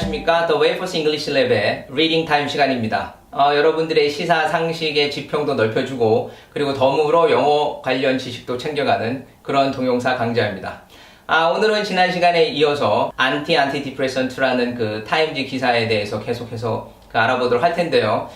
안녕하십니까. The Way for English Lab의 리딩 타임 시간입니다. 여러분들의 시사 상식의 지평도 넓혀주고 그리고 덤으로 영어 관련 지식도 챙겨가는 그런 동영상 강좌입니다. 오늘은 지난 시간에 이어서 안티디프레선트라는 그 타임지 기사에 대해서 계속해서 알아보도록 할 텐데요.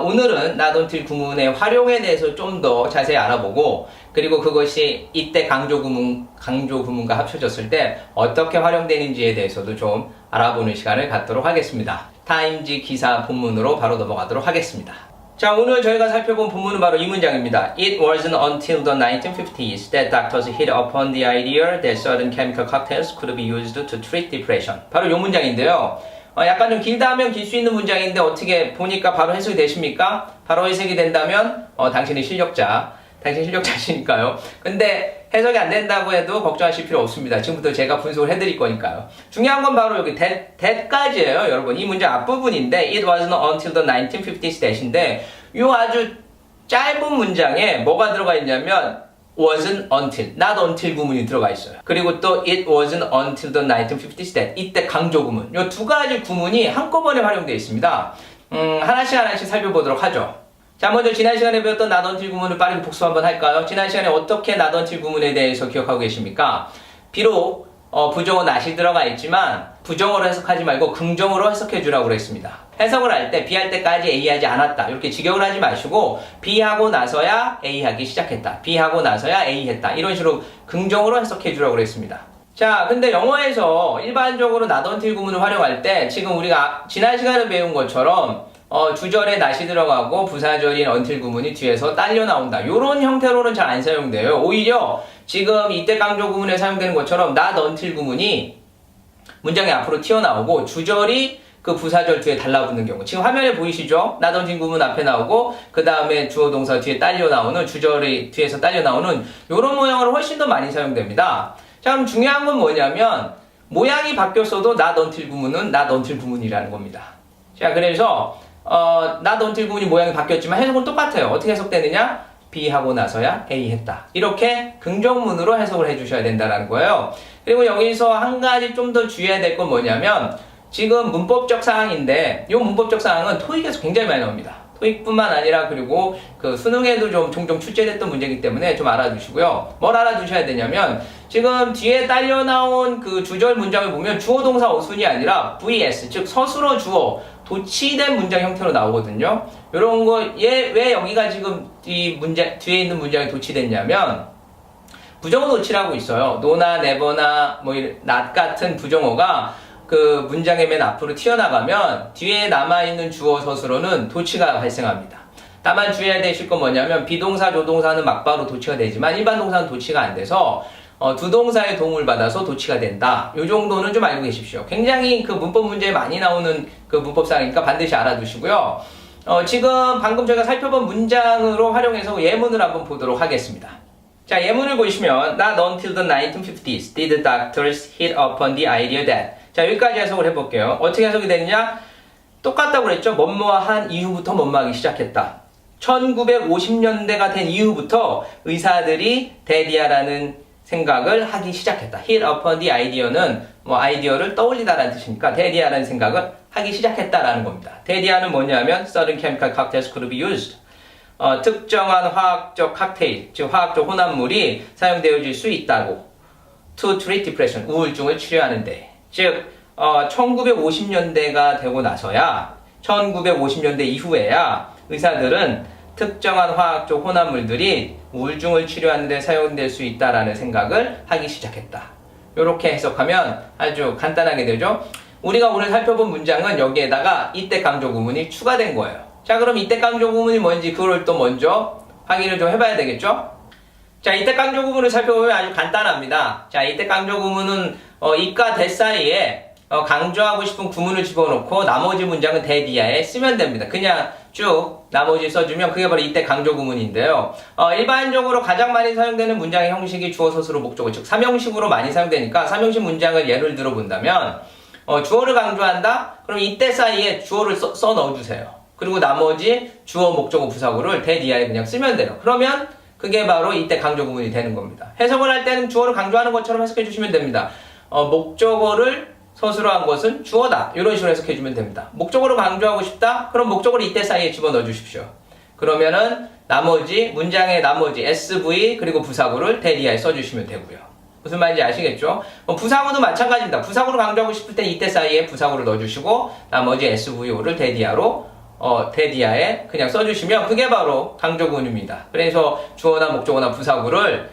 오늘은 not until 구문의 활용에 대해서 좀 더 자세히 알아보고 그리고 그것이 이때 강조 구문과 합쳐졌을 때 어떻게 활용되는지에 대해서도 좀 알아보는 시간을 갖도록 하겠습니다. 타임지 기사 본문으로 바로 넘어가도록 하겠습니다. 자, 오늘 저희가 살펴본 본문은 바로 이 문장입니다. It wasn't until the 1950s that doctors hit upon the idea that certain chemical cocktails could be used to treat depression. 바로 이 문장인데요. 약간 좀 길다 하면 길 수 있는 문장인데 어떻게 보니까 바로 해석이 되십니까? 바로 해석이 된다면 당신 실력자시니까요. 근데 해석이 안 된다고 해도 걱정하실 필요 없습니다. 지금부터 제가 분석을 해드릴 거니까요. 중요한 건 바로 여기 that까지예요, 여러분. 이 문장 앞부분인데 It wasn't until the 1950s that인데 이 아주 짧은 문장에 뭐가 들어가 있냐면 wasn't until, not until 구문이 들어가 있어요. 그리고 또 it wasn't until the 1950s that, 이때 강조 구문. 이 두 가지 구문이 한꺼번에 활용되어 있습니다. 하나씩 살펴보도록 하죠. 자, 먼저 지난 시간에 배웠던 not until 구문을 빠르게 복습 한번 할까요? 지난 시간에 어떻게 not until 구문에 대해서 기억하고 계십니까? 비록 부정어 not이 들어가 있지만 부정어로 해석하지 말고 긍정어로 해석해 주라고 그랬습니다. 해석을 할 때 B할 때까지 A 하지 않았다. 이렇게 직역을 하지 마시고 B하고 나서야 A 하기 시작했다. B하고 나서야 A 했다. 이런 식으로 긍정어로 해석해 주라고 그랬습니다. 자, 근데 영어에서 일반적으로 not until 구문을 활용할 때 지금 우리가 지난 시간에 배운 것처럼 주절에 not이 들어가고 부사절인 until 구문이 뒤에서 딸려 나온다. 이런 형태로는 잘 안 사용돼요. 오히려 지금 이때 강조 구문에 사용되는 것처럼 not until 구문이 문장이 앞으로 튀어나오고 주절이 그 부사절 뒤에 달라붙는 경우. 지금 화면에 보이시죠? not until 구문 앞에 나오고 그 다음에 주어 동사 뒤에 딸려 나오는 주절이 뒤에서 딸려 나오는 이런 모양으로 훨씬 더 많이 사용됩니다. 자, 그럼 중요한 건 뭐냐면 모양이 바뀌었어도 not until 구문은 not until 구문이라는 겁니다. 자, 그래서 not until 구문이 모양이 바뀌었지만 해석은 똑같아요. 어떻게 해석되느냐? B 하고 나서야 A 했다. 이렇게 긍정문으로 해석을 해주셔야 된다는 거예요. 그리고 여기서 한 가지 좀 더 주의해야 될 건 뭐냐면 지금 문법적 사항인데 이 문법적 사항은 토익에서 굉장히 많이 나옵니다. 토익뿐만 아니라 그리고 그 수능에도 좀 종종 출제됐던 문제이기 때문에 좀 알아두시고요. 뭘 알아두셔야 되냐면 지금 뒤에 딸려 나온 그 주절 문장을 보면 주어 동사 어순이 아니라 VS 즉 서술어 주어 도치된 문장 형태로 나오거든요. 이런 거 왜 여기가 지금 뒤에 있는 문장이 도치됐냐면 부정어 도치라고 있어요. 노나 네버나 not 같은 부정어가 그 문장의 맨 앞으로 튀어나가면 뒤에 남아있는 주어 서술어는 도치가 발생합니다. 다만 주의해야 되실 건 뭐냐면 비동사, 조동사는 막바로 도치가 되지만 일반 동사는 도치가 안 돼서 두 동사의 도움을 받아서 도치가 된다. 이 정도는 좀 알고 계십시오. 굉장히 그 문법 문제에 많이 나오는 그 문법상이니까 반드시 알아두시고요. 지금 방금 저희가 살펴본 문장으로 활용해서 예문을 한번 보도록 하겠습니다. 자, 예문을 보시면 Not until the 1950s did doctors hit upon the idea that. 자, 여기까지 해석을 해볼게요. 어떻게 해석이 되느냐? 똑같다고 그랬죠? 뭐뭐와 한 이후부터 뭐뭐하기 시작했다. 1950년대가 된 이후부터 의사들이 데디아라는 생각을 하기 시작했다. hit upon the idea는 아이디어를 떠올리다라는 뜻이니까 데디아라는 생각을 하기 시작했다라는 겁니다. 데디아는 뭐냐면 certain chemical cocktails could be used. 특정한 화학적 칵테일, 즉 화학적 혼합물이 사용되어질 수 있다고. to treat depression, 우울증을 치료하는데. 즉 1950년대가 되고 나서야 1950년대 이후에야 의사들은 특정한 화학적 혼합물들이 우울증을 치료하는 데 사용될 수 있다라는 생각을 하기 시작했다. 이렇게 해석하면 아주 간단하게 되죠. 우리가 오늘 살펴본 문장은 여기에다가 이때 강조 구문이 추가된 거예요. 자, 그럼 이때 강조 구문이 뭔지 그걸 또 먼저 확인을 좀 해봐야 되겠죠? 자, 이때 강조 구문을 살펴보면 아주 간단합니다. 자, 이때 강조 구문은 이과 대 사이에 강조하고 싶은 구문을 집어넣고 나머지 문장은 대디아에 쓰면 됩니다. 그냥 쭉 나머지 써주면 그게 바로 이때 강조 구문인데요. 일반적으로 가장 많이 사용되는 문장의 형식이 주어, 서술어, 목적어, 즉 삼형식으로 많이 사용되니까 삼형식 문장을 예를 들어 본다면 주어를 강조한다? 그럼 이때 사이에 주어를 써 넣어주세요. 그리고 나머지 주어, 목적어, 부사구를 대디아에 그냥 쓰면 돼요. 그러면 그게 바로 이때 강조 구문이 되는 겁니다. 해석을 할 때는 주어를 강조하는 것처럼 해석해 주시면 됩니다. 목적어를 서술어 한 것은 주어다. 이런 식으로 해석해주면 됩니다. 목적어로 강조하고 싶다? 그럼 목적어를 이때 사이에 집어넣어 주십시오. 그러면은 나머지 문장의 나머지 SV 그리고 부사구를 대디아에 써주시면 되고요. 무슨 말인지 아시겠죠? 부사구도 마찬가지입니다. 부사구를 강조하고 싶을 때 이때 사이에 부사구를 넣어주시고 나머지 SVO를 대디아에 그냥 써주시면 그게 바로 강조구문입니다. 그래서 주어나 목적어나 부사구를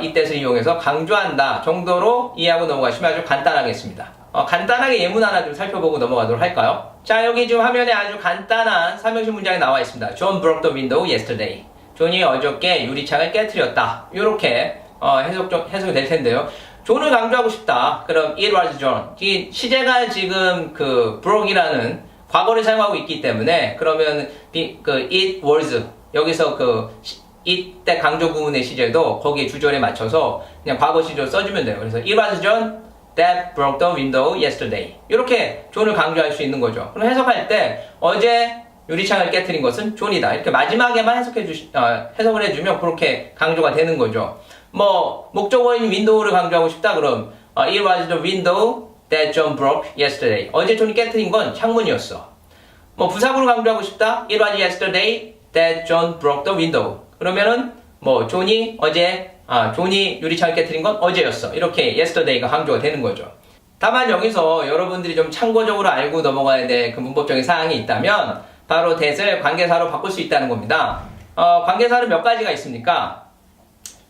이때를 이용해서 강조한다 정도로 이해하고 넘어가시면 아주 간단하겠습니다. 간단하게 예문 하나 좀 살펴보고 넘어가도록 할까요? 자, 여기 지금 화면에 아주 간단한 삼형식 문장이 나와 있습니다. John broke the window yesterday. 존이 어저께 유리창을 깨트렸다. 이렇게 해석이 될 텐데요. 존을 강조하고 싶다. 그럼 it was John. 이 시제가 지금 broke이라는 과거를 사용하고 있기 때문에 그러면 it was 여기서 이때 강조 구문의 시제도 거기에 주절에 맞춰서 그냥 과거 시절 써주면 돼요. 그래서 it was John that broke the window yesterday. 이렇게 존을 강조할 수 있는 거죠. 그럼 해석할 때 어제 유리창을 깨트린 것은 존이다. 이렇게 마지막에만 해석을 해주면 그렇게 강조가 되는 거죠. 목적어인 window를 강조하고 싶다. 그럼 it was the window that John broke yesterday. 어제 존이 깨트린 건 창문이었어. 부사구를 강조하고 싶다. It was yesterday that John broke the window. 그러면은 존이 유리창을 깨트린 건 어제였어. 이렇게 yesterday가 강조가 되는 거죠. 다만 여기서 여러분들이 좀 참고적으로 알고 넘어가야 될 그 문법적인 사항이 있다면 바로 that을 관계사로 바꿀 수 있다는 겁니다. 관계사는 몇 가지가 있습니까?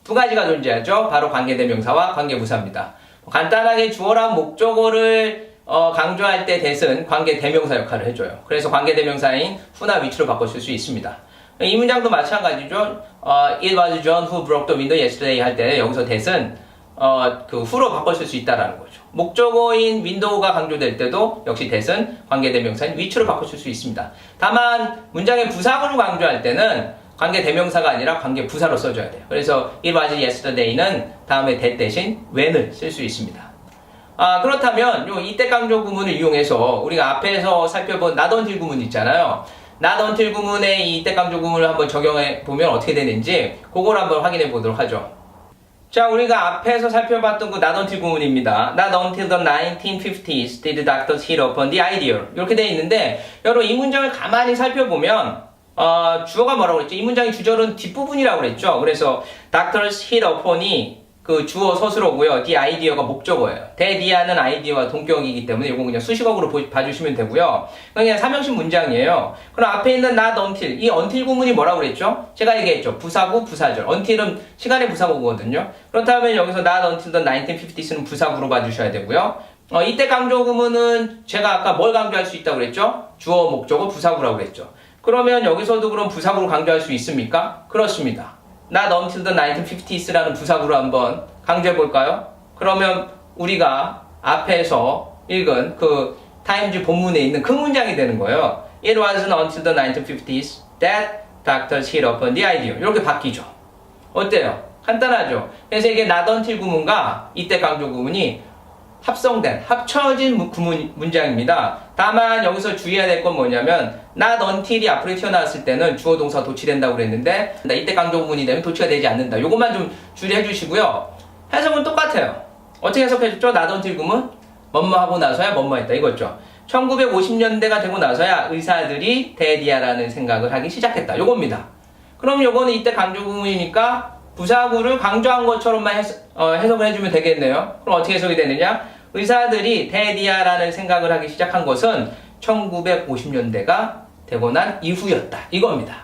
두 가지가 존재하죠. 바로 관계대명사와 관계부사입니다. 간단하게 주어랑 목적어를 강조할 때 that은 관계대명사 역할을 해줘요. 그래서 관계대명사인 who나 which로 바꿔 쓸 수 있습니다. 이 문장도 마찬가지죠. It was John who broke the window yesterday 할 때 여기서 that은 who로 바꿔 쓸 수 있다라는 거죠. 목적어인 window가 강조될 때도 역시 that은 관계대명사인 which로 바꿔 쓸 수 있습니다. 다만 문장의 부사구를 강조할 때는 관계대명사가 아니라 관계부사로 써줘야 돼요. 그래서 it was yesterday는 다음에 that 대신 when을 쓸 수 있습니다. 그렇다면 이때 강조 구문을 이용해서 우리가 앞에서 살펴본 not until 구문 있잖아요. not until 구문의 이 이때 강조 구문을 한번 적용해 보면 어떻게 되는지 그걸 한번 확인해 보도록 하죠. 자, 우리가 앞에서 살펴봤던 그 not until 구문입니다. Not until the 1950s did doctors hit upon the idea. 이렇게 되어 있는데 여러분 이 문장을 가만히 살펴보면 주어가 뭐라고 그랬죠? 이 문장의 주절은 뒷부분이라고 그랬죠? 그래서 doctors hit upon이 그 주어 서술어고요. the idea가 목적어예요. 대디아는 아이디어와 동격이기 때문에 이건 그냥 수식어로 봐주시면 되고요. 그냥 삼형식 문장이에요. 그럼 앞에 있는 not until, 이 until 구문이 뭐라고 그랬죠? 제가 얘기했죠. 부사구, 부사절. until은 시간의 부사구거든요. 그렇다면 여기서 not until the 1950s는 부사구로 봐주셔야 되고요. 이때 강조 구문은 제가 아까 뭘 강조할 수 있다고 그랬죠? 주어, 목적어, 부사구라고 그랬죠. 그러면 여기서도 그럼 부사구로 강조할 수 있습니까? 그렇습니다. Not until the 1950s라는 부사구로 한번 강조해 볼까요? 그러면 우리가 앞에서 읽은 그 타임즈 본문에 있는 그 문장이 되는 거예요. It wasn't until the 1950s that doctors hit upon the idea. 이렇게 바뀌죠. 어때요? 간단하죠? 그래서 이게 not until 구문과 이때 강조 구문이 합쳐진 문장입니다. 다만 여기서 주의해야 될 건 뭐냐면 not until이 앞으로 튀어나왔을 때는 주어 동사 도치된다고 그랬는데 이때 강조 구문이 되면 도치가 되지 않는다. 이것만 좀 주의해 주시고요. 해석은 똑같아요. 어떻게 해석해줬죠? not until 구문 뭐뭐 하고 나서야 뭐뭐 했다 이거죠. 1950년대가 되고 나서야 의사들이 대디아라는 생각을 하기 시작했다. 요겁니다. 그럼 요거는 이때 강조 구문이니까 부사구를 강조한 것처럼만 해석을 해주면 되겠네요. 그럼 어떻게 해석이 되느냐? 의사들이 대디아라는 생각을 하기 시작한 것은 1950년대가 되고 난 이후였다. 이겁니다.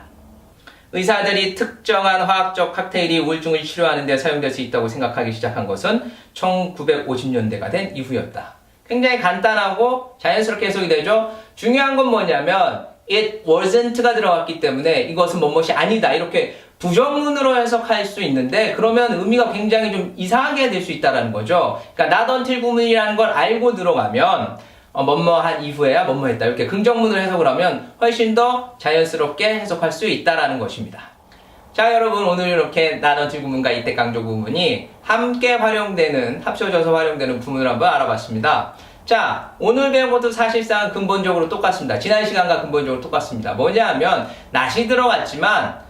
의사들이 특정한 화학적 칵테일이 우울증을 치료하는 데 사용될 수 있다고 생각하기 시작한 것은 1950년대가 된 이후였다. 굉장히 간단하고 자연스럽게 해석이 되죠. 중요한 건 뭐냐면 it wasn't가 들어갔기 때문에 이것은 뭐뭇이 아니다. 이렇게 부정문으로 해석할 수 있는데 그러면 의미가 굉장히 좀 이상하게 될 수 있다는 거죠. 그러니까 not until 구문이라는 걸 알고 들어가면 뭐뭐한 이후에야 뭐뭐 했다. 이렇게 긍정문으로 해석을 하면 훨씬 더 자연스럽게 해석할 수 있다는 것입니다. 자, 여러분 오늘 이렇게 not until 구문과 이때 강조 구문이 함께 활용되는, 합쳐져서 활용되는 구문을 한번 알아봤습니다. 자, 오늘 배운 것도 사실상 근본적으로 똑같습니다. 지난 시간과 근본적으로 똑같습니다. 뭐냐 하면 not이 들어갔지만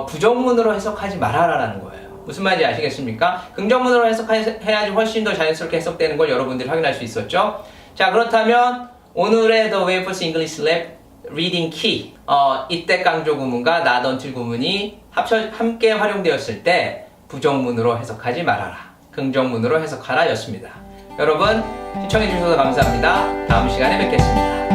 부정문으로 해석하지 말아라라는 거예요. 무슨 말인지 아시겠습니까? 긍정문으로 해석해야지 훨씬 더 자연스럽게 해석되는 걸 여러분들이 확인할 수 있었죠? 자, 그렇다면 오늘의 The Way for English Lab Reading Key 이때 강조 구문과 not until 구문이 함께 활용되었을 때 부정문으로 해석하지 말아라. 긍정문으로 해석하라 였습니다. 여러분 시청해주셔서 감사합니다. 다음 시간에 뵙겠습니다.